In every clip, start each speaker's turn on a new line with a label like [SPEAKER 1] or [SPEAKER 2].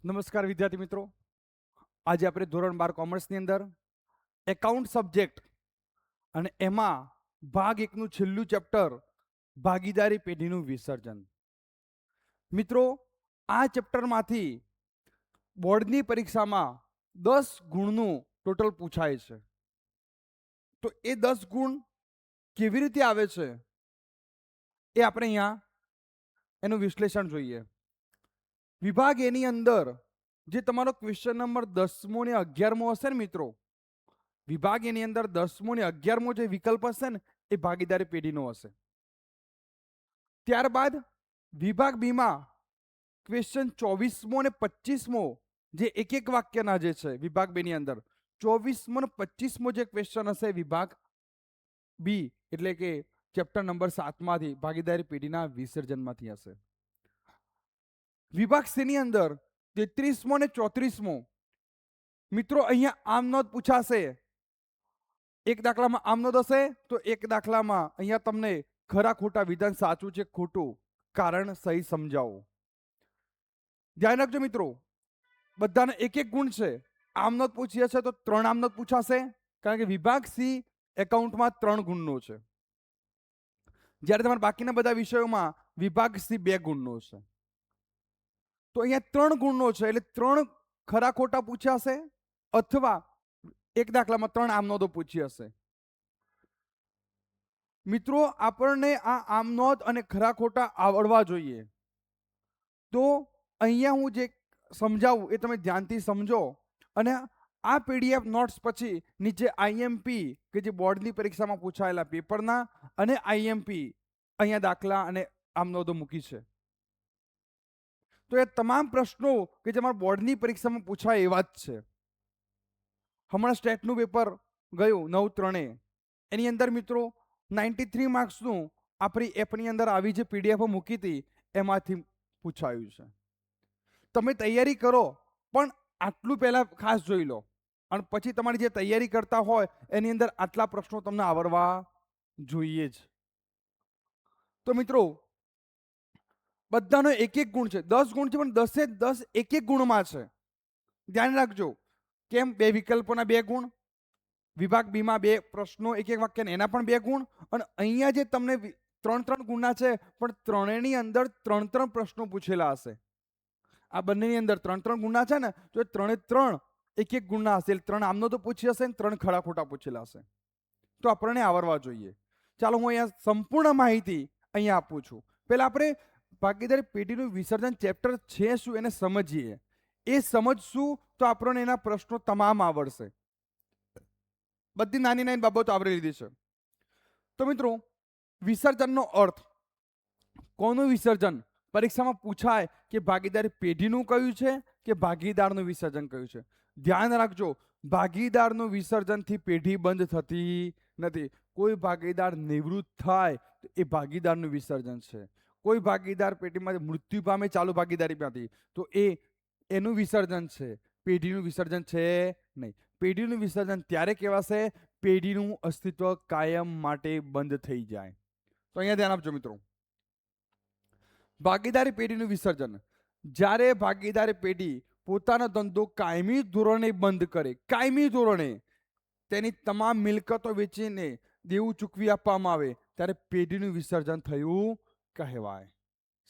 [SPEAKER 1] નમસ્કાર વિદ્યાર્થી મિત્રો, આજે આપણે ધોરણ 12 કોમર્સની અંદર એકાઉન્ટ સબ્જેક્ટ અને એમાં ભાગ 1 નું છેલ્લું ચેપ્ટર ભાગીદારી પેઢીનું વિસર્જન. મિત્રો, આ ચેપ્ટરમાંથી બોર્ડની પરીક્ષામાં 10 ગુણનું ટોટલ પૂછાય છે. તો એ 10 ગુણ કેવી રીતે આવે છે એ આપણે અહીંયા એનું વિશ્લેષણ જોઈએ. વિભાગ એની અંદર જે તમારો ક્વેશ્ચન નંબર 10મો ને 11મો હશે ને મિત્રો, વિભાગ એની અંદર 10મો ને 11મો જે વિકલ્પ હશે ને એ ભાગીદારી પેઢીનો હશે. ત્યારબાદ વિભાગ બી માં ક્વેશ્ચન 24મો ને 25મો જે એક એક વાક્યના જે છે વિભાગ બી ની અંદર 24મો ને 25મો જે ક્વેશ્ચન હશે વિભાગ બી એટલે કે ચેપ્ટર નંબર 7 માંથી ભાગીદારી પેઢીના વિસર્જનમાંથી હશે. વિભાગ સી ની અંદર 33મો ને 34મો મિત્રો અહીંયા આમ નોંધ પૂછાશે. એક દાખલામાં આમ નોંધ હશે તો એક દાખલામાં અહીંયા તમને ખરા ખોટા વિધાન સાચું છે ખોટું કારણ સહી સમજાવો. ધ્યાન રાખજો મિત્રો, બધાને એક એક ગુણ છે. આમ નોંધ પૂછી હશે તો 3 આમ નોંધ પૂછાશે, કારણ કે વિભાગ સી એકાઉન્ટમાં 3 ગુણનો છે, જ્યારે તમારા બાકીના બધા વિષયોમાં વિભાગ સી 2 ગુણનો છે. તો અહીંયા 3 ગુણનો છે એટલે 3 ખરા ખોટા પૂછ્યા હશે અથવા એક દાખલામાં 3 આમ નોંધો પૂછી હશે. મિત્રો, આપણને આ આમ નોંધ અને ખરા ખોટા આવડવા જોઈએ. તો અહીંયા હું જે સમજાવું એ તમે ધ્યાનથી સમજો અને આ પીડીએફ નોટ્સ પછી નીચે આઈએમપી કે જે બોર્ડની પરીક્ષામાં પૂછાયેલા પેપરના અને આઈએમપી અહીંયા દાખલા અને આમ નોંધો મૂકી છે. તો એ તમામ પ્રશ્નો કે જે અમારા બોર્ડની પરીક્ષામાં પૂછાય એવા જ છે. હમણાં સ્ટેટનું પેપર ગયું 9/3 એની અંદર મિત્રો 93 માર્ક્સનું આપણી એપની અંદર આવી જે પીડીએફ મૂકી હતી એમાંથી પૂછાયું છે. તમે તૈયારી કરો પણ આટલું પહેલા ખાસ જોઈ લો અને પછી તમારી જે તૈયારી કરતા હોય એની અંદર આટલા પ્રશ્નો તમને આવડવા જોઈએ જ. તો મિત્રો, બધાનો એક એક ગુણ છે. 10 ગુણ છે પણ 10 10 એક એક ગુણમાં છે. ધ્યાન રાખજો. કેમ? 2 વિકલ્પોના 2 ગુણ, વિભાગ બી માં 2 પ્રશ્નો એક એક વાક્યના એના પણ 2 ગુણ, અને અહીંયા જે તમને 3 ગુણના છે પણ ત્રણેયની અંદર 3 પ્રશ્નો પૂછેલા હશે. આ બંનેની અંદર 3 ગુણના છે ને, તો 3 એક એક ગુણના હશે. 3 આમનો તો પૂછી હશે ને 3 ખરા ખોટા પૂછેલા હશે. તો આપણને આવડવા જોઈએ. ચાલો હું અહીંયા સંપૂર્ણ માહિતી અહીંયા આપું છું. પહેલા આપણે ભાગીદારી પેઢીનું વિસર્જન ચેપ્ટર છે શું એને સમજીએ. એ સમજશું તો આપણને એના પ્રશ્નો તમામ આવડશે. બધી નાની નાની બાબતો આવરી લીધી છે. તો મિત્રો, વિસર્જનનો અર્થ, કોનું વિસર્જન પરીક્ષામાં પૂછાય કે ભાગીદારી પેઢીનું કયું છે કે ભાગીદારનું વિસર્જન કયું છે. ધ્યાન રાખજો, ભાગીદારનું વિસર્જનથી પેઢી બંધ થતી નથી. કોઈ ભાગીદાર નિવૃત્ત થાય તો એ ભાગીદારનું વિસર્જન છે. કોઈ ભાગીદાર પેઢીમાંથી મૃત્યુ પામે ચાલુ ભાગીદારીમાંથી તો એનું વિસર્જન છે, પેઢીનું વિસર્જન છે નહીં. પેઢીનું વિસર્જન ત્યારે કહેવાશે પેઢીનું અસ્તિત્વ કાયમ માટે બંધ થઈ જાય. તો અહીંયા ધ્યાન આપજો મિત્રો. ભાગીદારી પેઢીનું વિસર્જન, જ્યારે ભાગીદારી પેઢી પોતાનો ધંધો કાયમી ધોરણે બંધ કરે, કાયમી ધોરણે તેની તમામ મિલકતો વેચીને દેવું ચૂકવી આપવામાં આવે ત્યારે પેઢીનું વિસર્જન થયું કહેવાય.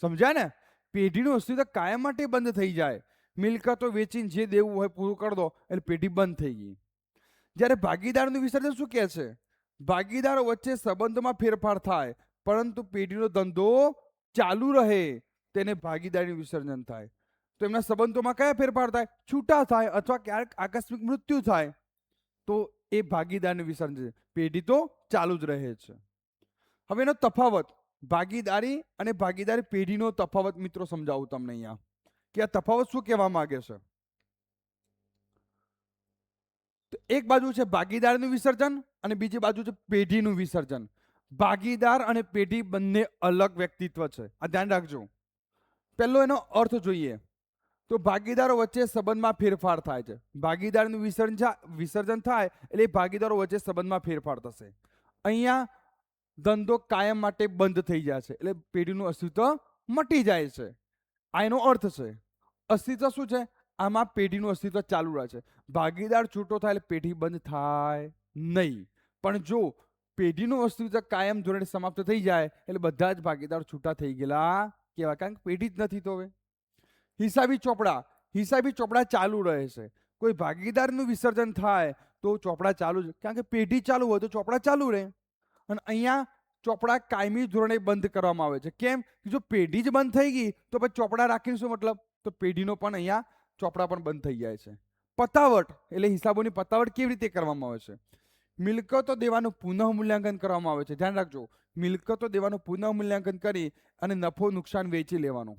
[SPEAKER 1] સમજાય ને? પેઢીનું અસ્તિત્વ કાયમ માટે બંધ થઈ જાય, મિલકતો વેચીને જે દેવું હોય પૂરું કરી દો એટલે પેઢી બંધ થઈ ગઈ. જ્યારે ભાગીદારનું વિસર્જન શું કહે છે? ભાગીદારો વચ્ચે સંબંધોમાં ફેરફાર થાય પરંતુ પેઢીનો ધંધો ચાલુ રહે તેને ભાગીદારીનું વિસર્જન થાય. તો એમના સંબંધોમાં કયા ફેરફાર થાય? છૂટા થાય અથવા ક્યારેક આકસ્મિક મૃત્યુ થાય તો એ ભાગીદારનું વિસર્જન છે. પેઢી તો ચાલુ જ રહે છે. હવે એનો તફાવત, ભાગીદારી અને ભાગીદારી પેઢીનો તફાવત મિત્રો સમજાવું તમને અહીંયા કે આ તફાવત શું કહેવા માંગે છે. તો એક બાજુ છે ભાગીદારનું વિસર્જન અને બીજી બાજુ છે પેઢીનું વિસર્જન. ભાગીદાર અને પેઢી બંને અલગ વ્યક્તિત્વ છે. આ ધ્યાન રાખજો. પહેલો એનો અર્થ જોઈએ તો ભાગીદારો વચ્ચે સંબંધમાં ફેરફાર થાય છે. ભાગીદારનું વિસર્જન થાય એટલે ભાગીદારો વચ્ચે સંબંધમાં ફેરફાર થશે. અહીંયા ધંધો કાયમ માટે બંધ થઈ જાય છે એટલે પેઢીનું અસ્તિત્વ મટી જાય છે. આ એનો અર્થ છે. અસ્તિત્વ શું છે? આમાં પેઢીનું અસ્તિત્વ ચાલુ રહે છે. ભાગીદાર છૂટો થાય એટલે પેઢી બંધ થાય નહીં. પણ જો પેઢીનું અસ્તિત્વ કાયમ ધોરણે સમાપ્ત થઈ જાય એટલે બધા જ ભાગીદાર છૂટા થઈ ગયેલા કહેવાય, કારણ કે પેઢી જ નથી. તો હવે હિસાબી ચોપડા ચાલુ રહે છે. કોઈ ભાગીદારનું વિસર્જન થાય તો ચોપડા ચાલુ જ, કારણ કે પેઢી ચાલુ હોય તો ચોપડા ચાલુ રહે. અને અહીંયા ચોપડા કાયમી ધોરણે બંધ કરવામાં આવે છે. કેમ? જો પેઢી જ બંધ થઈ ગઈ તો પછી ચોપડા રાખીને શું મતલબ? તો પેઢીનો પણ અહીંયા ચોપડા પણ બંધ થઈ જાય છે. પતાવટ એટલે હિસાબોની પતાવટ કેવી રીતે કરવામાં આવે છે? મિલકતો દેવાનું પુનઃ મૂલ્યાંકન કરવામાં આવે છે. ધ્યાન રાખજો, મિલકતો દેવાનું પુનઃ મૂલ્યાંકન કરી અને નફો નુકસાન વેચી લેવાનું.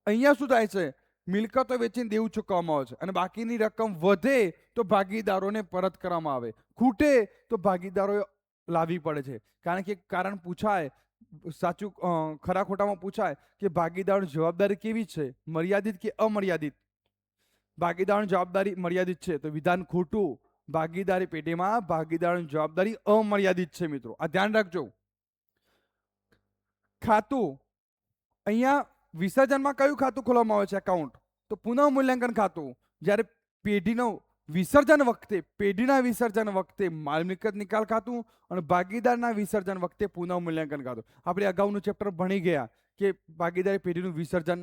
[SPEAKER 1] અહીંયા શું થાય છે? મિલકતો વેચીને દેવું ચૂકવવામાં આવે છે અને બાકીની રકમ વધે તો ભાગીદારોને પરત કરવામાં આવે, ખૂટે તો ભાગીદારોએ લાવવી પડે છે. કારણ કે કારણ પૂછાય, સાચું ખરા ખોટામાં પૂછાય કે ભાગીદારોની જવાબદારી કેવી છે, મર્યાદિત કે અમર્યાદિત? ભાગીદારોની જવાબદારી મર્યાદિત છે તો વિધાન ખોટું. ભાગીદારી પેઢીમાં ભાગીદારોની જવાબદારી અમર્યાદિત છે. મિત્રો આ ધ્યાન રાખજો. ખાતું, અહીંયા વિસર્જનમાં કયું ખાતું ખોલવામાં આવે છે? એકાઉન્ટ. તો પુનઃ મૂલ્યાંકન ખાતું. જ્યારે પેઢીના વિસર્જન વખતે માલ મિલકત નિકાલ ખાતું અને ભાગીદારના વિસર્જન વખતે પુનઃ મૂલ્યાંકન ખાતું. આપણે અગાઉનું ચેપ્ટર ભણી ગયા કે ભાગીદારી પેઢીનું વિસર્જન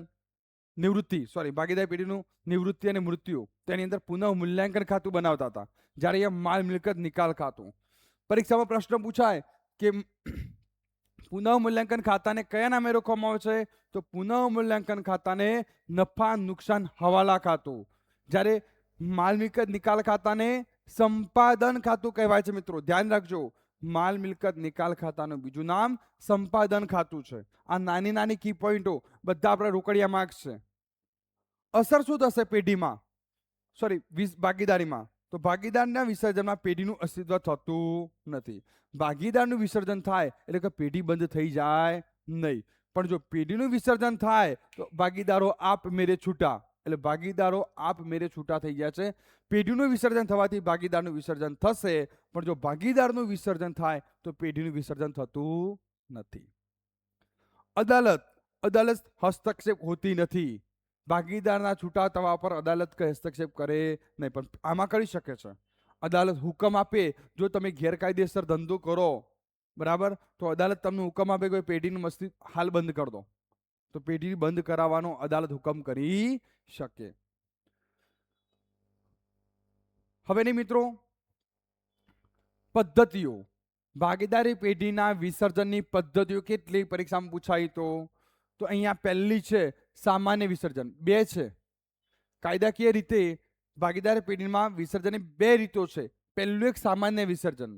[SPEAKER 1] ભાગીદારી પેઢીનું નિવૃત્તિ અને મૃત્યુ, તેની અંદર પુનઃ મૂલ્યાંકન ખાતું બનાવતા હતા. જ્યારે અહીંયા માલ મિલકત નિકાલ ખાતું. પરીક્ષામાં પ્રશ્ન પૂછાય કે પુનઃ મૂલ્યાંકન ખાતાને કયા નામે રોકવામાં આવે છે? તો પુનઃ મૂલ્યાંકન ખાતાને નફા નુકસાન હવાલા ખાતું. જ્યારે માલ મિલકત નિકાલ ખાતાને સંપાદન ખાતું કહેવાય છે. મિત્રો ધ્યાન રાખજો, માલ મિલકત નિકાલ ખાતાનું બીજું નામ સંપાદન ખાતું છે. આ નાની નાની કી પોઈન્ટો બધા આપણે રોકડિયા માર્ક્સ છે. અસર શું થશે પેઢીમાં, ભાગીદારીમાં? તો ભાગીદારના વિસર્જનમાં પેઢીનું અસ્તિત્વ થતું નથી. ભાગીદારનું વિસર્જન થાય એટલે કે પેઢી બંધ થઈ જાય નહીં. પણ જો પેઢીનું વિસર્જન થાય તો ભાગીદારો આપમેળે છૂટા, એટલે ભાગીદારો આપમેળે છૂટા થઈ ગયા છે. પેઢીનું વિસર્જન થવાથી ભાગીદારનું વિસર્જન થશે, પણ જો ભાગીદારનું વિસર્જન થાય તો પેઢીનું વિસર્જન થતું નથી. અદાલત હસ્તક્ષેપ હોતી નથી. ભાગીદારના છૂટા થવા પર અદાલત કઈ હસ્તક્ષેપ કરે નહીં, પણ આમાં કરી શકે છે. અદાલત હુકમ આપે, જો તમે ગેરકાયદેસર ધંધો કરો, બરાબર, તો અદાલત તમને હુકમ આપે કે પેઢીનું મસ્તી હાલ બંધ કરી દો, તો પેઢી બંધ કરાવવાનો અદાલત હુકમ કરી શકે. હવેની મિત્રો પદ્ધતિઓ, ભાગીદારી પેઢીના વિસર્જનની પદ્ધતિઓ કેટલી પરીક્ષામાં પૂછાય તો અહીંયા પહેલી છે સામાન્ય વિસર્જન. 2 છે કાયદાકીય રીતે ભાગીદારી પેઢીમાં વિસર્જનની 2 રીતો છે. પહેલું એક સામાન્ય વિસર્જન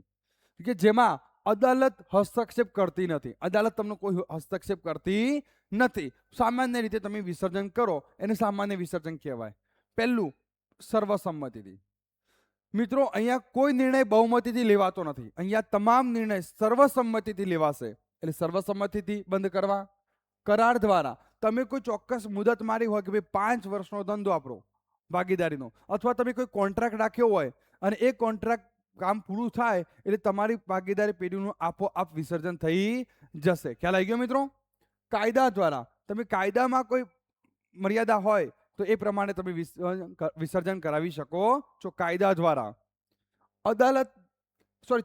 [SPEAKER 1] કે જેમાં અદાલત હસ્તક્ષેપ કરતી નથી. અદાલત તમને કોઈ હસ્તક્ષેપ કરતી નથી. સામાન્ય રીતે તમે વિસર્જન કરો એને સામાન્ય વિસર્જન કહેવાય. પહેલું સર્વસંમતિથી. મિત્રો અહીંયા કોઈ નિર્ણય બહુમતીથી લેવાતો નથી. અહીંયા તમામ નિર્ણય સર્વસંમતિથી લેવાશે. એટલે સર્વસંમતિથી બંધ કરવા. કરાર દ્વારા તમે કોઈ ચોક્કસ મુદત મારી હોય કે ભાઈ 5 વર્ષનો ધંધો આપણો ભાગીદારીનો, અથવા તમે કોઈ કોન્ટ્રાક્ટ રાખ્યો હોય અને એ કોન્ટ્રાક્ટ કામ પૂરું થાય એટલે તમારી ભાગીદારી પેઢીનું આપોઆપ વિસર્જન થઈ જશે. ખ્યાલ આવી ગયો મિત્રો? કાયદા દ્વારા તમે કાયદામાં કોઈ મર્યાદા હોય તો એ પ્રમાણે તમે વિસર્જન કરાવી શકો છો કાયદા દ્વારા.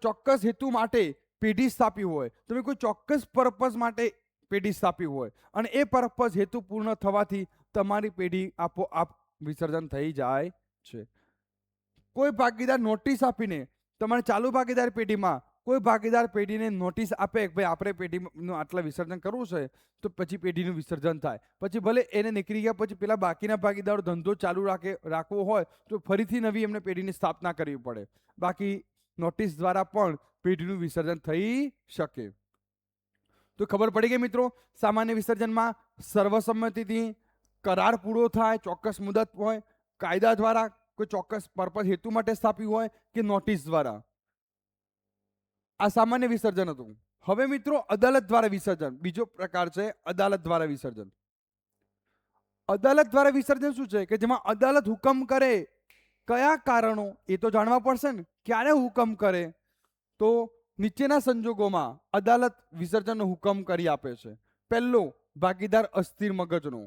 [SPEAKER 1] ચોક્કસ હેતુ માટે પેઢી સ્થાપી હોય, તમે કોઈ ચોક્કસ પર્પઝ માટે પેઢી સ્થાપી હોય અને એ પર્પઝ હેતુ પૂર્ણ થવાથી તમારી પેઢી આપોઆપ વિસર્જન થઈ જાય છે. કોઈ ભાગીદાર નોટિસ આપીને તમારે ચાલુ ભાગીદાર પેઢીમાં કોઈ ભાગીદાર પેઢીને નોટિસ આપે કે ભાઈ આપણે પેઢીનું આટલા વિસર્જન કરવું છે, તો પછી પેઢીનું વિસર્જન થાય. પછી ભલે એને નીકળી ગયા પછી પેલા બાકીના ભાગીદારો ધંધો ચાલુ રાખવો હોય તો ફરીથી નવી એમને પેઢીની સ્થાપના કરવી પડે. બાકી નોટિસ દ્વારા પણ પેઢીનું વિસર્જન થઈ શકે. તો ખબર પડી ગઈ મિત્રો, સામાન્ય વિસર્જનમાં સર્વસંમતિથી, કરાર પૂરો થાય, ચોક્કસ મુદત હોય, કાયદા દ્વારા કોઈ ચોક્કસ પર્પઝ હેતુ માટે સ્થાપ્યું હોય કે નોટિસ દ્વારા. આ સામાન્ય વિસર્જન હતું. હવે મિત્રો અદાલત દ્વારા વિસર્જન, બીજો પ્રકાર છે અદાલત દ્વારા વિસર્જન. અદાલત દ્વારા વિસર્જન શું છે કે જેમાં અદાલત હુકમ કરે. કયા કારણો એ તો જાણવા પડશે ને, ક્યારે હુકમ કરે? તો નીચેના સંજોગોમાં અદાલત વિસર્જનનો હુકમ કરી આપે છે. પહેલો, ભાગીદાર અસ્થિર મગજનો,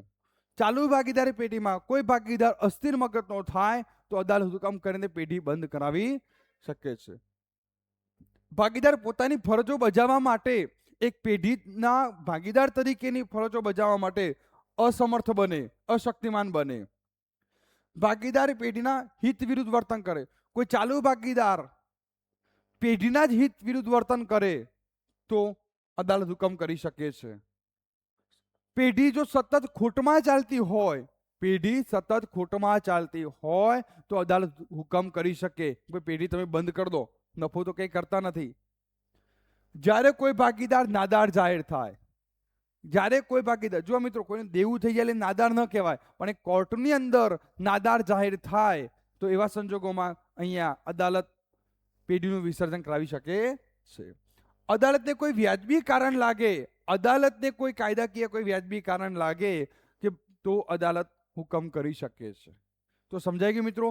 [SPEAKER 1] ચાલુ ભાગીદારી પેઢીમાં કોઈ ભાગીદાર અસ્થિર મગજનો થાય તો અદાલત હુકમ કરીને પેઢી બંધ કરાવી શકે છે. ભાગીદાર પોતાની ફરજો બજાવવા માટે, એક પેઢીના ભાગીદાર તરીકેની ફરજો બજાવવા માટે અસમર્થ બને, અશક્તિમાન બને, ભાગીદારી પેઢીના હિત વિરુદ્ધ વર્તન કરે, કોઈ ચાલુ ભાગીદાર પેઢીના જ હિત વિરુદ્ધ વર્તન કરે તો અદાલત હુકમ કરી શકે છે. પેઢી જો સતત ખોટમાં ચાલતી હોય, પેઢી સતત ખોટમાં ચાલતી હોય તો અદાલત હુકમ કરી શકે કે પેઢી તમે બંધ કરી દો, નફો તો કંઈ કરતા નથી. જ્યારે કોઈ ભાગીદાર નાદાર જાહેર થાય, જ્યારે કોઈ ભાગીદાર, જો મિત્રો કોઈને દેવું થઈ જાય એટલે નાદાર ન કહેવાય, પણ એ કોર્ટની અંદર નાદાર જાહેર થાય તો એવા સંજોગોમાં અહીંયા અદાલત પેઢીનું વિસર્જન કરાવી શકે છે. અદાલતને કોઈ વ્યાજબી કારણ લાગે, અદાલતને કોઈ કાયદાકીય કોઈ વ્યાજબી કારણ લાગે કે તો અદાલત હુકમ કરી શકે છે. તો સમજાઈ ગયું મિત્રો?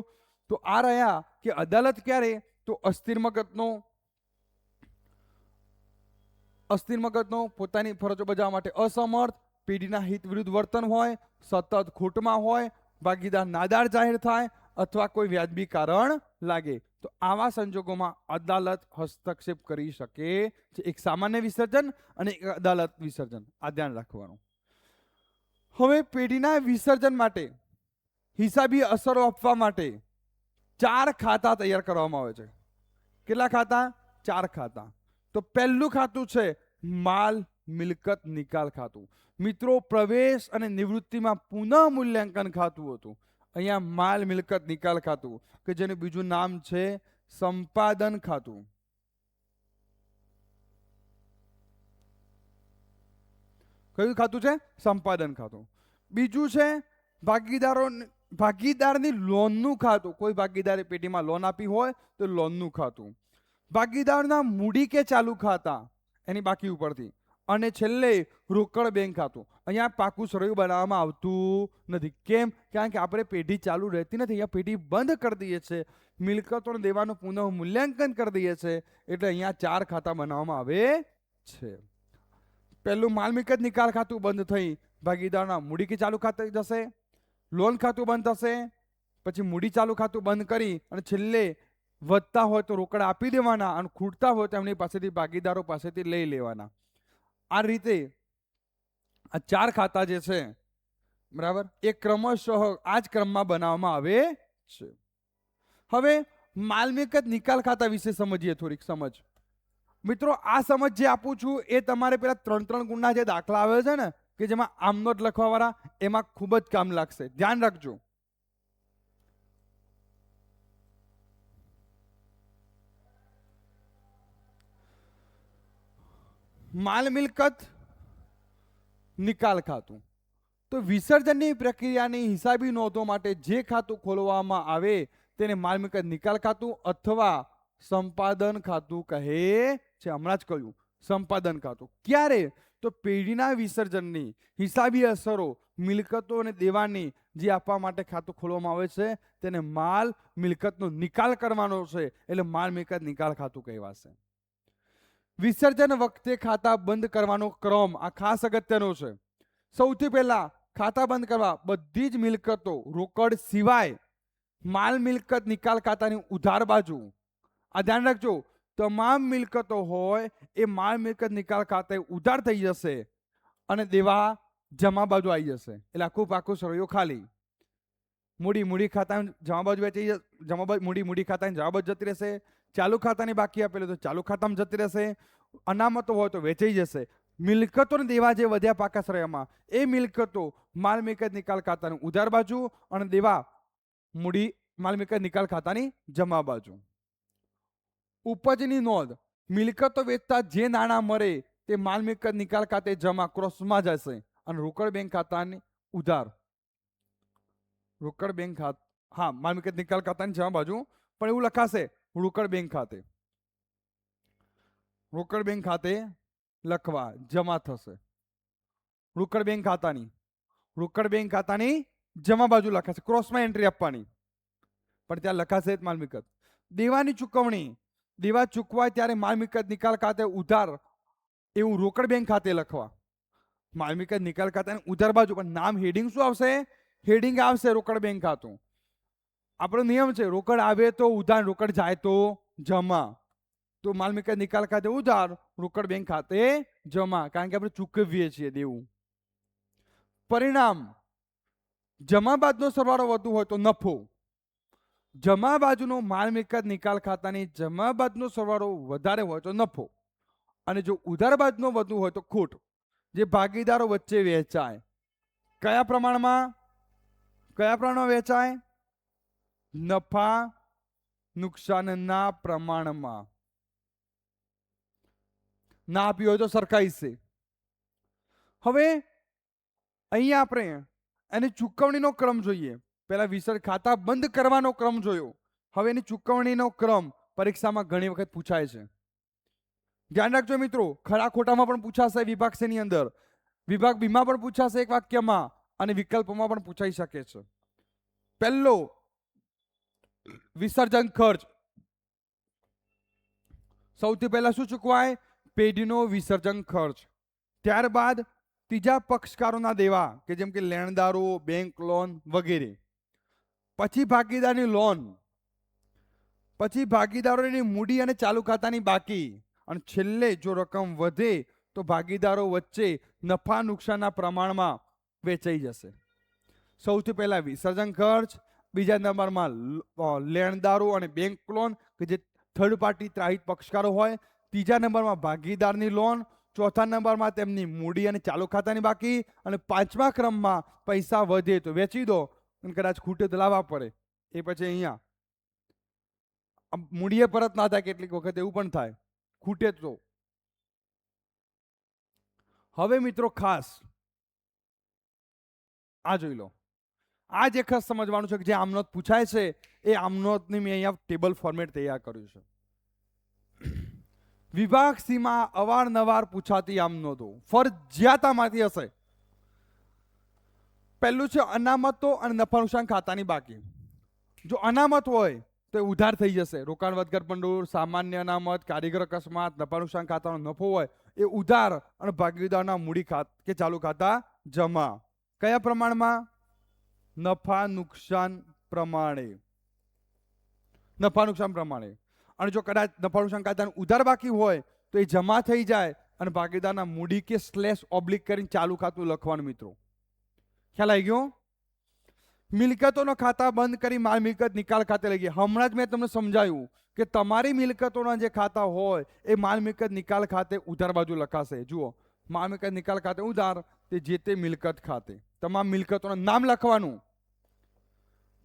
[SPEAKER 1] તો આ રહ્યા કે અદાલત ક્યારે, તો અસ્થિર મગજનો પોતાની ફરજો બજાવવા માટે અસમર્થ, પેઢીના હિત વિરુદ્ધ વર્તન હોય, સતત ખોટમાં હોય, ભાગીદાર નાદાર જાહેર થાય અથવા કોઈ વ્યાજબી કારણ લાગે તો આવા સંજોગોમાં અદાલત હસ્તક્ષેપ કરી શકે છે. એક સામાન્ય વિસર્જન અને એક અદાલત વિસર્જન, આ ધ્યાન રાખવાનું. હવે પેઢીના વિસર્જન માટે હિસાબી અસરો આપવા માટે 4 ખાતા તૈયાર કરવામાં આવે છે. કેટલા ખાતા? 4 ખાતા. તો પહેલું ખાતું છે માલ મિલકત નિકાલ ખાતું. મિત્રો, પ્રવેશ અને નિવૃત્તિમાં પુનઃ મૂલ્યાંકન ખાતું હતું. અહીંયા માલ મિલકત નિકાલ ખાતું કે જેનું બીજું નામ છે સંપાદન ખાતું. કયું ખાતું છે? સંપાદન ખાતું. બીજું છે ભાગીદારની લોનનું ખાતું. કોઈ ભાગીદારે પેઢીમાં લોન આપી હોય તો લોનનું ખાતું. ભાગીદારના મૂડી કે ચાલુ ખાતા એની બાકી ઉપરથી. અને છેલ્લે રોકડ બેંક ખાતું. અહીંયા પાકું સરયું બનાવવામાં આવતું નથી. કેમ? કારણ કે આપણે પેઢી ચાલુ રહેતી નથી, અહીંયા પેઢી બંધ કરી દઈએ છીએ, મિલકતોને દેવાનું પુનઃ મૂલ્યાંકન કરી દઈએ છીએ, એટલે અહીંયા 4 ખાતા બનાવવામાં આવે છે. પહેલું માલ મિલકત નિકાલ ખાતું બંધ થઈ ભાગીદારના મૂડી કે ચાલુ ખાતું જશે, લોન ખાતું બંધ થશે, પછી મૂડી ચાલુ ખાતું બંધ કરી અને છેલ્લે વધતા હોય તો રોકડ આપી દેવાના અને ખૂટતા હોય તો એમની પાસેથી ભાગીદારો પાસેથી લઈ લેવાના. આ રીતે આ 4 ખાતા જે છે, બરાબર, એ ક્રમશઃ આ જ ક્રમમાં બનાવવામાં આવે છે. હવે માલ મિલકત નિકાલ ખાતા વિશે સમજીએ થોડીક સમજ. મિત્રો, આ સમજ જે આપું છું એ તમારે પેલા 3 ગુણના જે દાખલા આવે છે ને કે જેમાં આમ નોટ લખવા વાળા, એમાં ખૂબ જ કામ લાગશે. ધ્યાન રાખજો. માલ મિલકત નિકાલ ખાતું. તો વિસર્જનની પ્રક્રિયાની હિસાબી નોંધો માટે જે ખાતું ખોલવામાં આવે તેને માલ મિલકત નિકાલ ખાતું અથવા સંપાદન ખાતું કહે છે. હમણાં જ કહ્યું સંપાદન ખાતું. ક્યારે? તો પેઢીના વિસર્જનની હિસાબી અસરો, મિલકતો અને દેવાની જે આપવા માટે ખાતું ખોલવામાં આવે છે તેને માલ મિલકતનો નિકાલ કરવાનો છે, એટલે માલ મિલકત નિકાલ ખાતું કહેવાશે. વિસર્જન વખતે ખાતા બંધ કરવાનો ક્રમ આ ખાસ અગત્યનો છે. સૌથી પહેલા ખાતા બંધ કરવા બધી જ મિલકતો રોકડ સિવાય માલ મિલકત નિકાલ ખાતાની ઉધાર બાજુ, આ ધ્યાન રાખજો, તમામ મિલકતો હોય એ માલ મિલકત નિકાલ ખાતે ઉધાર થઈ જશે અને દેવા જમા બાજુ આવી જશે. એટલે આખું પાકું સરયો ખાલી. મૂડી ખાતા જમા બાજુ વેચાઈ જમા મૂડી ખાતાની જમા બાજુ જતી રહેશે. ચાલુ ખાતાની બાકી આપેલું તો ચાલુ ખાતામાં જતી રહેશે. અનામતો હોય તો વેચાઈ જશે. મિલકતોને દેવા જે વધ્યા પાકા શ્રેયમાં એ મિલકતો માલ મિલકત નિકાલ ખાતાની ઉધાર બાજુ અને દેવા મૂડી માલ મિલકત નિકાલ ખાતાની જમા બાજુ. ઉપજની નોંધ, મિલકતો વેચતા જે નાણાં મળે તે માલ મિલકત નિકાલ ખાતે જમા ક્રોસમાં જશે અને રોકડ બેંક ખાતાની ઉધાર. રોકડ બેંક ખાતા, હા, માલ મિલકત નિકાલ ખાતાની જમા બાજુ પણ એવું લખાશે રોકડ બેંક ખાતે. રોકડ બેંક ખાતે લખવા જમા થશે. રોકડ બેંક ખાતાની જમા બાજુ લખાશે, ક્રોસમાં એન્ટ્રી આપવાની પણ ત્યાં લખાશે માલ મિલકત. દેવાની ચૂકવણી, દેવા ચૂકવાય ત્યારે માલ મિલકત નિકાલ ખાતે ઉધાર એવું રોકડ બેંક ખાતે લખવા. માલ મિલકત નિકાલ ખાતા ઉધાર બાજુ, પણ નામ હેડિંગ શું આવશે? હેડિંગ આવશે રોકડ બેંક ખાતું. આપણો નિયમ છે રોકડ આવે તો ઉધાર, રોકડ જાય તો જમા. તો માલ મિલકત નિકાલ ખાતે ઉધાર, રોકડ બેંક ખાતે જમા, કારણ કે આપણે ચૂકવીએ છીએ દેવું. પરિણામ, જમા બાદનો સરવાળો વધુ હોય તો નફો. જમા બાજુનો માલ મિલકત નિકાલ ખાતાની જમા બાદનો સરવાળો વધારે હોય તો નફો, અને જો ઉધાર બાજુનો વધુ હોય તો ખોટ, જે ભાગીદારો વચ્ચે વહેંચાય. કયા પ્રમાણમાં વહેંચાય? નફા નુકસાનના પ્રમાણમાં. ના આપ્યું હોય તો સરખાઈ છે. હવે અહીંયા આપણે એની ચૂકવણીનો ક્રમ જોઈએ. પહેલા વિસર્જ ખાતા બંધ કરવાનો ક્રમ જોયો. હવે એની ચૂકવણીનો ક્રમ પરીક્ષામાં ઘણી વખત પૂછાય છે. ધ્યાન રાખજો મિત્રો, ખરા ખોટામાં પણ પૂછાશે વિભાગ C ની અંદર, વિભાગ B માં પણ પૂછાશે એક વાક્યમાં, અને વિકલ્પોમાં પણ પૂછાઈ શકે છે. પહેલો વિસર્જન ખર્ચ. સૌથી પહેલા શું ચૂકવાય? પેઢીનો વિસર્જન ખર્ચ. ત્યારબાદ ત્રીજા પક્ષકારોના દેવા, કે જેમ કે લેણદારો, બેંક લોન વગેરે. પછી ભાગીદારની લોન. પછી ભાગીદારોની મૂડી અને ચાલુ ખાતાની બાકી. અને છેલ્લે જો રકમ વધે તો ભાગીદારો વચ્ચે નફા નુકસાનના પ્રમાણમાં વેચાઈ જશે. સૌથી પહેલા વિસર્જન ખર્ચ, બીજા નંબરમાં લેણદારો અને બેંક લોન, કે જે થર્ડ પાર્ટી ત્રાહિત પક્ષકારો હોય, ત્રીજા નંબરમાં ભાગીદારની લોન, ચોથા નંબરમાં તેમની મૂડી અને ચાલુ ખાતાની બાકી, અને પાંચમા ક્રમમાં પૈસા વધે તો વેચી દો, અને કદાચ ખૂટે તો લાવવા પડે. એ પછી અહીંયા મૂડીએ પરત ના થાય, કેટલીક વખત એવું પણ થાય, ખૂટે તો. હવે મિત્રો ખાસ આ જોઈ લો, આ જે ખાસ સમજવાનું છે કે જે આમનોંધ પૂછાય છે એ આમનોંધની મેં અહીંયા ટેબલ ફોર્મેટ તૈયાર કર્યું છે. વિભાગ C માં અવારનવાર પૂછાતી આમનોંધો ફરજિયાતમાંથી હશે. પહેલું છે અનામતો અને નફા નુકસાન ખાતાની બાકી. જો અનામત હોય તો એ ઉધાર થઈ જશે. રોકાણ વધઘટ ભંડોળ, સામાન્ય અનામત, કારીગર અકસ્માત, નફા નુકસાન ખાતાનો નફો હોય એ ઉધાર, અને ભાગીદારના મૂડી કે ચાલુ ખાતા જમા. કયા પ્રમાણમાં? નફા નુકસાન પ્રમાણે. નફા નુકસાન પ્રમાણે. અને જો કદાચ નફા નુકસાન ખાતાનું ઉધાર બાકી હોય તો એ જમા થઈ જાય, અને ભાગીદારના મૂડી કે સ્લેશ ઓબ્લિક કરીને ચાલુ ખાતું લખવાનું. મિત્રો ખ્યાલ આવી ગયો? મિલકતોના ખાતા બંધ કરી માલ મિલકત નિકાલ ખાતે લઈ ગયા. હમણાં જ મેં તમને સમજાયું કે તમારી મિલકતોના જે ખાતા હોય એ માલ મિલકત નિકાલ ખાતે ઉધાર બાજુ લખાશે. જુઓ, માલ મિલકત નિકાલ ખાતે ઉધાર, તે જે તે મિલકત ખાતે તમામ મિલકતોના નામ લખવાનું.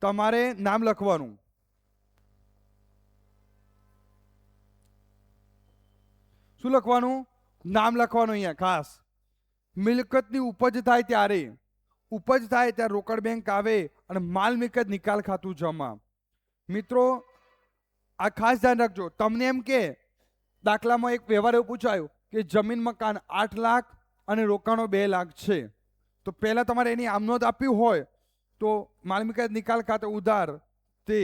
[SPEAKER 1] તમારે નામ લખવાનું. શું લખવાનું? નામ લખવાનું. અહીંયા ખાસ મિલકતની ઉપજ થાય ત્યારે રોકડ બેંક આવે, અને માલ મિલકત નિકાલ ખાતું જમા. મિત્રો આ ખાસ ધ્યાન રાખજો. તમને એમ કે દાખલામાં એક વ્યવહાર એવું પૂછાયું કે જમીન મકાન 8 લાખ અને રોકાણો 2 લાખ છે, તો પહેલા તમારે એની આમનોંધ આપવી હોય તો માલ મિલકત નિકાલ ખાતે ઉધાર, તે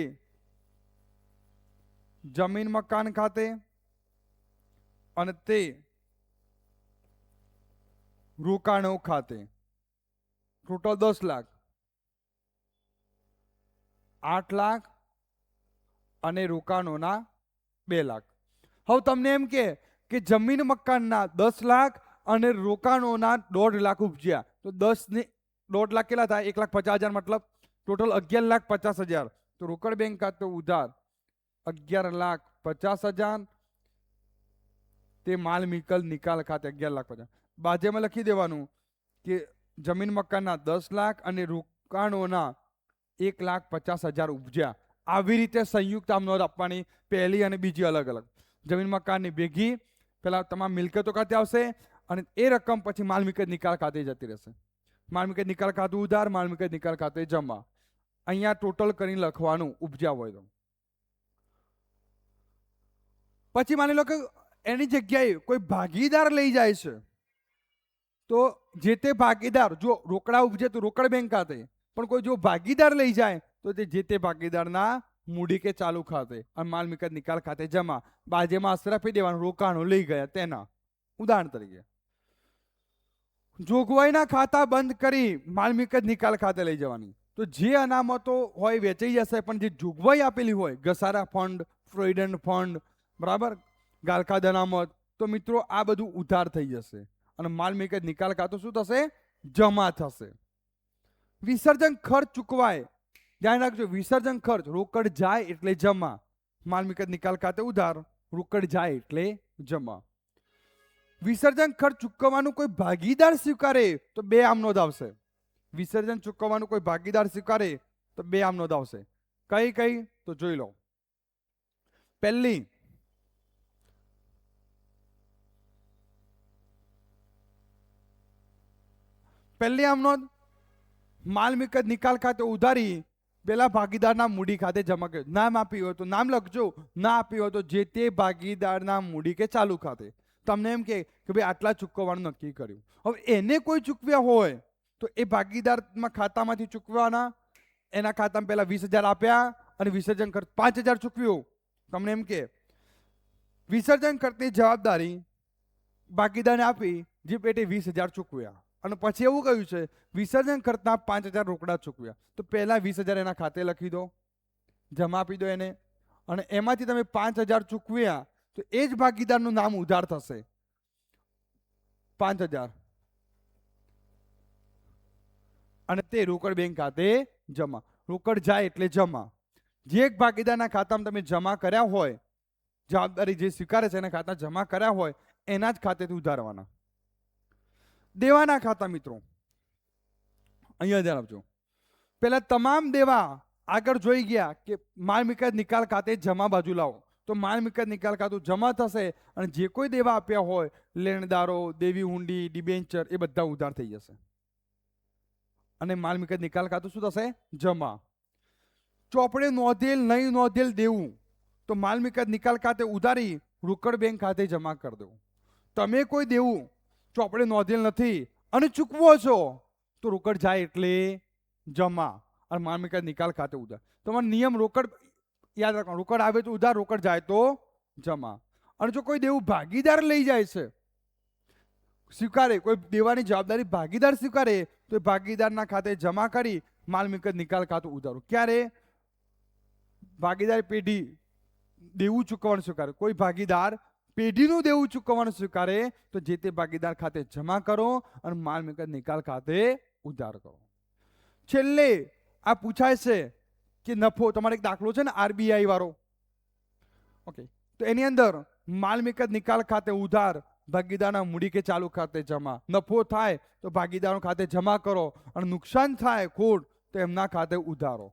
[SPEAKER 1] જમીન મકાન ખાતે, અને તે રોકાણો ખાતે. ટોટલ 10 લાખ, 8 લાખ અને રોકાણોના 2 લાખ. હવે તમને એમ કે જમીન મકાનના 10 લાખ અને રોકાણોના 1.5 લાખ ઉપજ્યા, તો 10 ને 1.5 લાખ કેટલા થાય? 1,50,000, મતલબ ટોટલ 11,50,000. તો રોકડ બેંક ખાતે ઉધાર 11,50,000, તે માલ મિલકત નિકાલ ખાતે 11,50,000. બાજુમાં લખી દેવાનું કે જમીન મકાનના 10 લાખ અને રોકાણોના 1,50,000 ઉપજ્યા. આવી રીતે સંયુક્ત આમનોંધ આપવાની, પહેલી અને બીજી અલગ અલગ. જમીન મકાનની ભેગી પેલા તમામ મિલકતો ખાતે આવશે, અને એ રકમ પછી માલ મિલકત નિકાલ ખાતે જતી રહેશે. માલ મિલકત નિકાલ ખાતું ઉધાર, માલ મિલકત નિકાલ ખાતે જમા. અહીંયા ટોટલ કરીને લખવાનું ઉપજ્યા હોય તો. પછી માની લો કે એની જગ્યાએ કોઈ ભાગીદાર લઈ જાય છે, તો જે તે ભાગીદાર, જો રોકડા ઉપજે તો રોકડ બેંક ખાતે, પણ કોઈ જો ભાગીદાર લઈ જાય તો તે જે તે ભાગીદારના મૂડી કે ચાલુ ખાતે, અને માલ મિલકત નિકાલ ખાતે જમા. બાજુમાં અસર આપી દેવાનું, રોકાણો લઈ ગયા તેના. ઉદાહરણ તરીકે જોગવાઈના ખાતા બંધ કરી માલ મિલકત નિકાલ ખાતે લઈ જવાની. તો જે અનામતો હોય વેચાઈ જશે, પણ જે જોગવાઈ આપેલી હોય, ઘસારા ફંડ, પ્રોવિડન્ટ ફંડ, બરાબર, ગાલખાદ અનામત, તો મિત્રો આ બધું ઉધાર થઈ જશે અને માલ મિલકત નિકાલ ખાતું શું થશે? જમા થશે. વિસર્જન ખર્ચ ચૂકવાય, ધ્યાન રાખજો, વિસર્જન ખર્ચ રોકડ જાય એટલે જમા, માલ મિલકત નિકાલ ખાતે ઉધાર, રોકડ જાય એટલે જમા. વિસર્જન ખર્ચ ચૂકવવાનું કોઈ ભાગીદાર સ્વીકારે તો 2 આમ નોંધ આવશે. વિસર્જન ચૂકવવાનું કોઈ ભાગીદાર સ્વીકારે તો 2 આમ નોંધ આવશે. કઈ કઈ તો જોઈ લો. પહેલી આમ નોંધ, માલ મિલકત નિકાલ ખાતે ઉધારી પેલા ભાગીદારના મૂડી ખાતે જમા કર્યું. નામ આપી હોય તો નામ લખજો, ના આપી હોય તો જે તે ભાગીદારના મૂડી કે ચાલુ ખાતે. તમને એમ કે ભાઈ આટલા ચૂકવવાનું નક્કી કર્યું. હવે એને કોઈ ચૂકવ્યા હોય તો એ ભાગીદારમાં ખાતામાંથી ચૂકવવાના. એના ખાતામાં પહેલા 20,000 આપ્યા અને વિસર્જન ખર્ચ 5,000 ચૂકવ્યું. તમને એમ કે વિસર્જન ખર્ચની જવાબદારી ભાગીદારને આપી જે પેટે 20,000 ચૂકવ્યા, અને પછી એવું કહ્યું છે વિસર્જન ખર્ચના 5,000 રોકડા ચૂકવ્યા. તો પહેલા 20,000 એના ખાતે લખી દો, જમા આપી દો એને, અને એમાંથી તમે 5,000 ચૂકવ્યા તો એ જ ભાગીદારનું નામ ઉધાર થશે. 5,000 અને તે રોકડ બેંક ખાતે જમા. રોકડ જાય એટલે જમા. જે એક ભાગીદારના ખાતામાં તમે જમા કર્યા હોય, જવાબદારી જે સ્વીકારે છે એના ખાતા જમા કર્યા હોય એના જ ખાતેથી ઉધારવાના. દેવાના ખાતા મિત્રો અહીંયા ધ્યાન આપજો. પેલા તમામ દેવા આગળ જોઈ ગયા કે માલ મિલકત નિકાલ ખાતે જમા બાજુ લાવો, તો માલ મિલકત નિકાલ ખાતું જમા થશે અને જે કોઈ દેવા આપ્યા હોય, લેણદારો, દેવી હુંડી, ડિબેન્ચર, એ બધા ઉધાર થઈ જશે અને માલ મિલકત નિકાલ ખાતું શું થશે? જમા. ચોપડે નોંધેલ નહીં નોંધેલ દેવું, તો માલ મિલકત નિકાલ ખાતે ઉધારી રોકડ બેંક ખાતે જમા કરી દો. તમે કોઈ દેવું ચોપડે નોંધેલ નથી અને ચૂકવો છો તો રોકડ જાય એટલે જમા અને માલ મિલકત નિકાલ ખાતે ઉધાર. તમારો નિયમ રોકડ યાદ રાખવાનું, રોકડ આવે તો ઉધાર, રોકડ જાય તો જમા. અને જો કોઈ દેવું ભાગીદાર લઈ જાય છે, સ્વીકારે, કોઈ દેવાની જવાબદારી ભાગીદાર સ્વીકારે તો ભાગીદારના ખાતે જમા કરી માલ મિલકત નિકાલ ખાતું ઉધારો. ક્યારે? ભાગીદાર પેઢી દેવું ચૂકવવાનું સ્વીકારે, કોઈ ભાગીદાર પેઢીનું દેવું ચૂકવવાનું સ્વીકારે તો જે તે ભાગીદાર ખાતે જમા કરો અને માલ મિલકત નિકાલ ખાતે ઉધાર કરો. છેલ્લે આ પૂછાય છે કે નફો, તમારે એક દાખલો છે ને આરબીઆઈ વાળો, ઓકે, તો એની અંદર માલ મિલકત નિકાલ ખાતે ઉધાર, ભાગીદારના મૂડી કે ચાલુ ખાતે જમા. નફો થાય તો ભાગીદારો ખાતે જમા કરો અને નુકસાન થાય, ખોટ, તો એમના ખાતે ઉધારો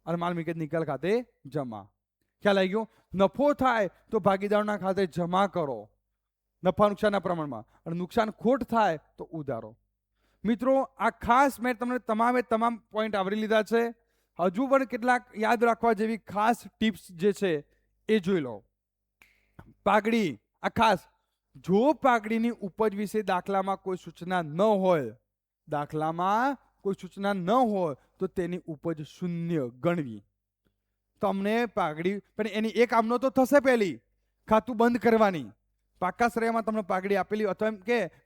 [SPEAKER 1] અને માલ મિલકત નિકાલ ખાતે જમા. ખ્યાલ આવી ગયો? નફો થાય તો ભાગીદારોના ખાતે જમા કરો નફા નુકસાનના પ્રમાણમાં, અને નુકસાન ખોટ થાય તો ઉધારો. મિત્રો આ ખાસ મેં તમને તમામ પોઈન્ટ આવરી લીધા છે. હજુ પણ કેટલાક યાદ રાખવા જેવી ખાસ ટિપ્સ જે છે એ જોઈ લો. પાઘડી, આ ખાસ, જો પાઘડીની ઉપજ વિશે દાખલામાં કોઈ સૂચના ન હોય, દાખલામાં કોઈ સૂચના ન હોય તો તેની ઉપજ 0 ગણવી. તમને પાઘડી, પણ એની એક આમનો તો થશે, પહેલી ખાતું બંધ કરવાની. પાકા શ્રેયમાં તમને પાઘડી આપેલી, અથવા એમ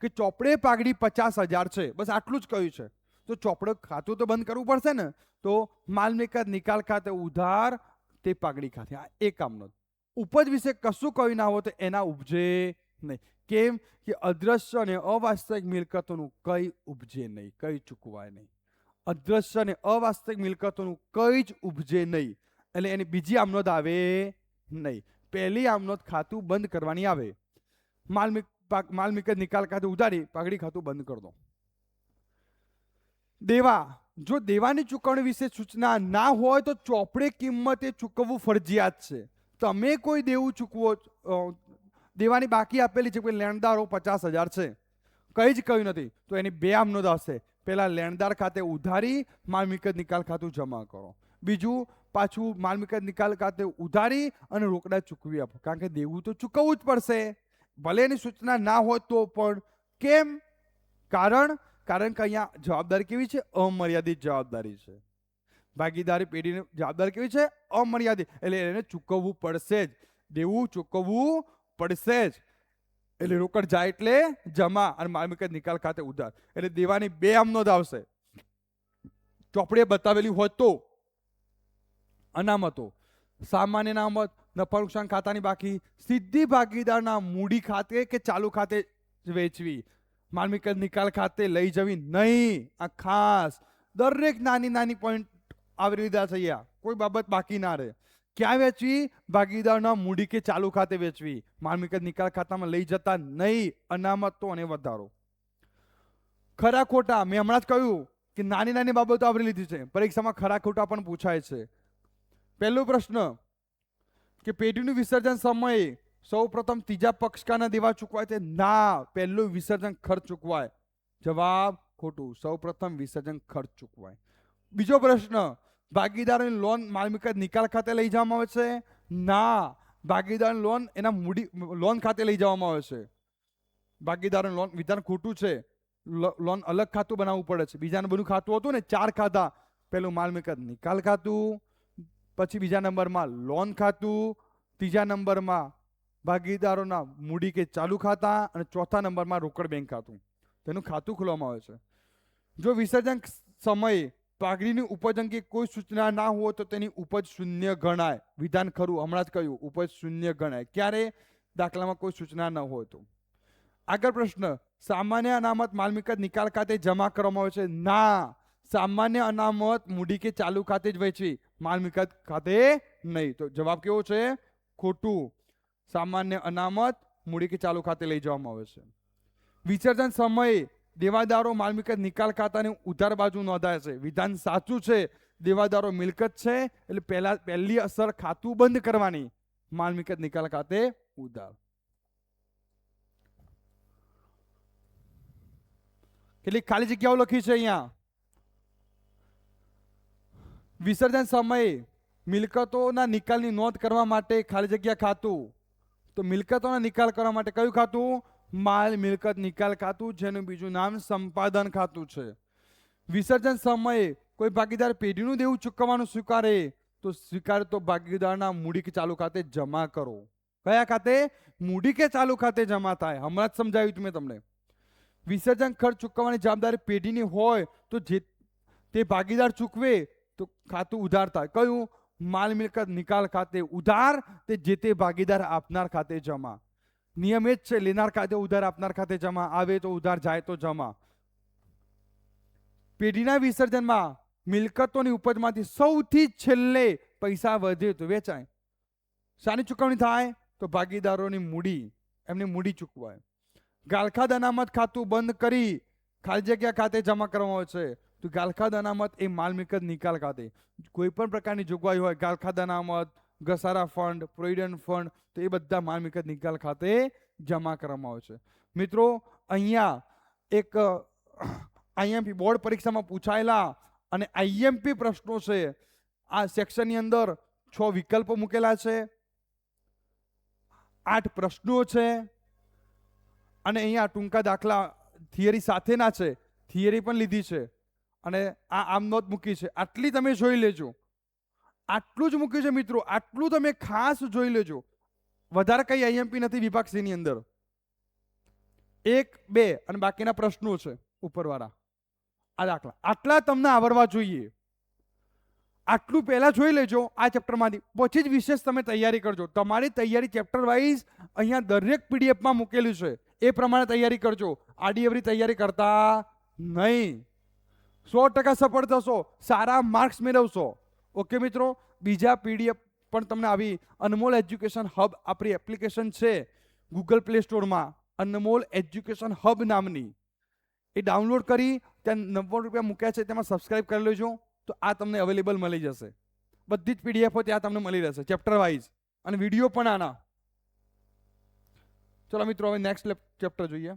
[SPEAKER 1] કે ચોપડે પાઘડી 50,000 છે, બસ આટલું જ કહ્યું છે, તો ચોપડે ખાતું તો બંધ કરવું પડશે ને. તો માલ મિલકત નિકાલ ખાતે ઉધાર, તે પાઘડી ખાતે. આ એક આમનો. ઉપજ વિશે કશું કહ્યું ના હોય તો એના ઉપજે નહીં. કેમ કે અદ્રશ્ય અને અવાસ્તવિક મિલકતોનું કઈ ઉપજે નહીં, કઈ ચૂકવાય નહીં. અદ્રશ્ય અને અવાસ્તવિક મિલકતોનું કઈ જ ઉપજે નહીં, એટલે એની બીજી આમનોંધ આવે નહીં. પહેલી આમનોંધ ખાતું બંધ કરવાની આવે. માલ મિલકત નિકાલ ખાતે ઉધારી, પાઘડી ખાતું બંધ કરી દો. દેવા, જો દેવાની ચૂકવણી વિશે સૂચના ના હોય તો ચોપડે કિંમતે ચૂકવવું ફરજિયાત છે. તમે કોઈ દેવું ચૂકવો, દેવાની બાકી આપેલી છે, કોઈ લેણદારો 50,000 છે, કઈ જ કહ્યું નથી, તો એની 2 આમનોંધ આવશે. પહેલા લેણદાર ખાતે ઉધારી, માલ મિલકત નિકાલ ખાતું જમા કરો. બીજું પાછું માલ મિલકત નિકાલ ખાતે ઉધારી અને રોકડા ચૂકવી આપો, કારણ કે દેવું તો ચૂકવવું જ પડશે, ભલે એની સૂચના ના હોય તો પણ. કેમ? કારણ કે અહીંયા જવાબદારી કેવી છે? અમર્યાદિત જવાબદારી છે. ભાગીદારી પેઢીની જવાબદારી કેવી છે? અમર્યાદિત, એટલે એને ચૂકવવું પડશે જ, દેવું ચૂકવવું પડશે જ. એટલે રોકડ જાય એટલે જમા અને માલ મિલકત નિકાલ ખાતે ઉધાર. એટલે દેવાની બે આમ નોંધ આવશે. ચોપડીએ બતાવેલી હોય તો અનામતો, સામાન્ય અનામત, નફા નુકસાન ખાતાની બાકી, સીધી ભાગીદારના મૂડી ખાતે કે ચાલુ ખાતે વેચવી, માલ મિલકત નિકાલ ખાતે લઈ જવી નહીં. આ ખાસ દરેક નાની નાની પોઈન્ટ આવી લીધા છે. કોઈ બાબત બાકી ના રહે. ક્યાં વેચવી? ભાગીદારના મૂડી કે ચાલુ ખાતે વેચવી, માલ મિલકત નિકાલ ખાતામાં લઈ જતા નહીં. અનામતો અને વધારો. ખરા ખોટા મેં હમણાં જ કહ્યું કે નાની નાની બાબતો આવરી લીધી છે. પરીક્ષામાં ખરા ખોટા પણ પૂછાય છે. પહેલો પ્રશ્ન કે પેઢીનું વિસર્જન સમયે સૌ પ્રથમ ત્રીજા પક્ષકારના દેવા ચૂકવાય છે? ના, પહેલું વિસર્જન ખર્ચ ચૂકવાય. જવાબ ખોટું. સૌ પ્રથમ વિસર્જન ખર્ચ ચૂકવાય. બીજો પ્રશ્ન, ભાગીદારોની લોન માલ મિલકત નિકાલ ખાતે લઈ જવામાં આવે છે? ના, ભાગીદારની લોન એના મૂડી લોન ખાતે લઈ જવામાં આવે છે. ભાગીદારોની લોન વિધાન ખોટું છે. લોન અલગ ખાતું બનાવવું પડે છે. બીજાનું બધું ખાતું હતું ને 4 ખાતા, પેલું માલ મિલકત નિકાલ ખાતું, પછી બીજા નંબરમાં લોન ખાતું, ત્રીજા નંબરમાં ભાગીદારોના મૂડી કે ચાલુ ખાતા અને ચોથા નંબરમાં રોકડ બેંક ખાતું. તેનું ખાતું ખોલવામાં આવે છે. જો વિસર્જન સમયે પાઘડીની ઉપજ અંગે કોઈ સૂચના ના હોય તો તેની ઉપજ શૂન્ય ગણાય. વિધાન ખરું, હમણાં જ કહ્યું, ઉપજ શૂન્ય ગણાય. ક્યારે? દાખલામાં કોઈ સૂચના ન હોય તો. આગળ પ્રશ્ન, સામાન્ય અનામત માલ મિલકત નિકાલ ખાતે જમા કરવામાં આવે છે? ના, સામાન્ય અનામત મૂડી કે ચાલુ ખાતે જ વેચવી, માલ મિલકત ખાતે નહીં. તો જવાબ કેવો છે? ખોટું. સામાન્ય અનામત મૂડી કે ચાલુ ખાતે લઈ જવામાં આવે છે. વિસર્જન સમયે દેવાદારો માલ મિલકત નિકાલ ખાતાની ઉધાર બાજુ નોંધાય છે. વિધાન સાચું છે. દેવાદારો મિલકત છે એટલે પહેલી અસર ખાતું બંધ કરવાની, માલ મિલકત નિકાલ ખાતે ઉધાર. કેટલી ખાલી જગ્યાઓ લખી છે અહીંયા. વિસર્જન સમયે મિલકતોના નિકાલની નોંધ કરવા માટે ખાલી જગ્યા ખાતું. તો મિલકતોના નિકાલ કરવા માટે કયું ખાતું? માલ મિલકત નિકાલ ખાતું, જેનું બીજું નામ સંપાદન ખાતું છે. વિસર્જન સમયે કોઈ ભાગીદાર પેઢીનું દેવું ચૂકવવાનું સ્વીકારે તો ભાગીદારના મૂડી કે ચાલુ ખાતે જમા કરો. કયા ખાતે? મૂડી કે ચાલુ ખાતે જમા થાય. હમણાં જ સમજાવ્યું મેં તમને. વિસર્જન ખર્ચ ચૂકવવાની જવાબદારી પેઢીની હોય તો જે તે ભાગીદાર ચૂકવે તો ખાતું ઉધાર થાય. કયું? માલ મિલકત નિકાલ ખાતે ઉધાર, તે જે તે ભાગીદાર આપનાર ખાતે જમા. નિયમ એ જ છે, લેનાર ખાતે ઉધાર, આપનાર ખાતે જમા. આવે તો ઉધાર, જાય તો જમા. પેઢીના વિસર્જનમાં મિલકતોની ઉપજમાંથી સૌથી છેલ્લે પૈસા વધે તો વેચાય. શાની ચૂકવણી થાય? તો ભાગીદારોની મૂડી, એમની મૂડી ચૂકવાય. ગાલખાદ અનામત ખાતું બંધ કરી ખાલી જગ્યા ખાતે જમા કરવામાં આવે છે. તો ગાલખાદ અનામત એ માલ મિલકત નિકાલ ખાતે. કોઈ પણ પ્રકારની જોગવાઈ હોય, ગાલખાદ અનામત, ઘસારા ફંડ, પ્રોવિડન્ટ ફંડ, તો એ બધા માલ મિલકત નિકાલ ખાતે જમા કરવામાં આવે છે. મિત્રો, અહીંયા એક આઈએમપી બોર્ડ પરીક્ષામાં પૂછાયેલા અને આઈએમપી પ્રશ્નો છે. આ સેક્શનની અંદર 6 વિકલ્પો મૂકેલા છે, 8 પ્રશ્નો છે અને અહીંયા ટૂંકા દાખલા થિયરી સાથેના છે. થિયરી પણ લીધી છે અને આ આમ નોંધ મૂકી છે. આટલી તમે જોઈ લેજો. આટલું જ મૂક્યું છે મિત્રો, આટલું તમે ખાસ જોઈ લેજો. વધારે કઈ આઈએમપી નથી વિભાગ સી ની અંદર. 1, 2 અને બાકીના પ્રશ્નો છે ઉપરવાળા. આ દાખલા આટલા તમને આવડવા જોઈએ. આટલું પહેલા જોઈ લેજો આ ચેપ્ટરમાંથી, પછી જ વિશેષ તમે તૈયારી કરજો. તમારી તૈયારી ચેપ્ટર વાઇઝ અહીંયા દરેક પીડીએફમાં મૂકેલું છે, એ પ્રમાણે તૈયારી કરજો. આડી તૈયારી કરતા નહીં. 100% સફળ થશો, સારા માર્ક્સ મેળવશો. ઓકે મિત્રો, બીજા પીડીએફ પણ તમને આવી અનમોલ એજ્યુકેશન હબ આપણી એપ્લિકેશન છે ગૂગલ પ્લે સ્ટોરમાં, અનમોલ એજ્યુકેશન હબ નામની. એ ડાઉનલોડ કરી ત્યાં 90 રૂપિયા મૂક્યા છે, તેમાં સબસ્ક્રાઇબ કરી લેજો તો આ તમને અવેલેબલ મળી જશે. બધી જ પીડીએફો ત્યાં તમને મળી રહેશે ચેપ્ટર વાઇઝ અને વિડીયો પણ આના. ચલો મિત્રો, હવે નેક્સ્ટ ચેપ્ટર જોઈએ.